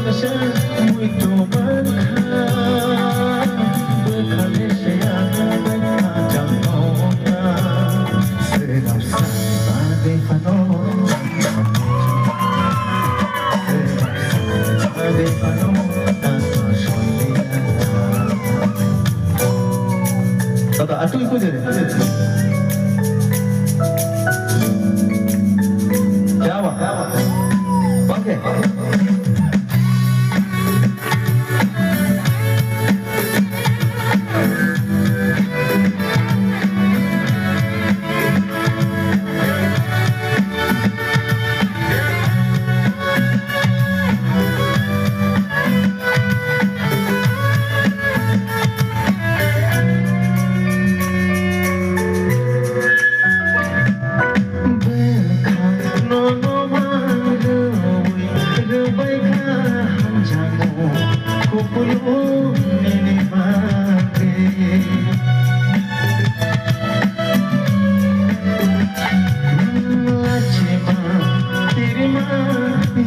muito manca Bekale shaya bekha jamona Será sabe fano Sabe fano tanto shonila Tata atu ikut je Jawa Oke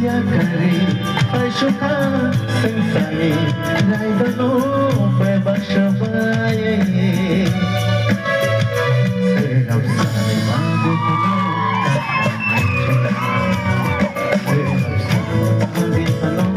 Ya kari Aishuka Sensani Raibano Bebashabaye Serap sani Mandi Pano Serap sani Mandi Pano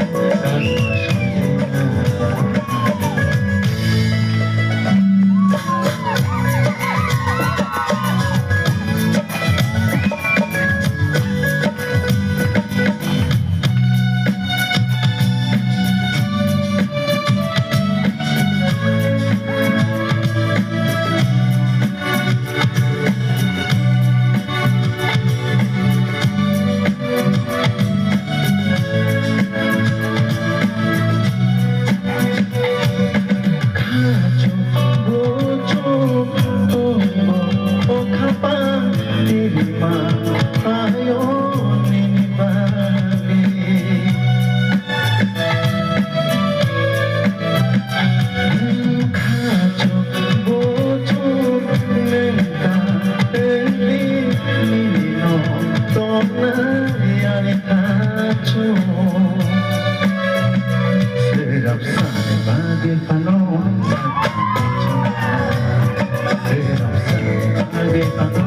Serap sani bagi panon Serap sani bagi panon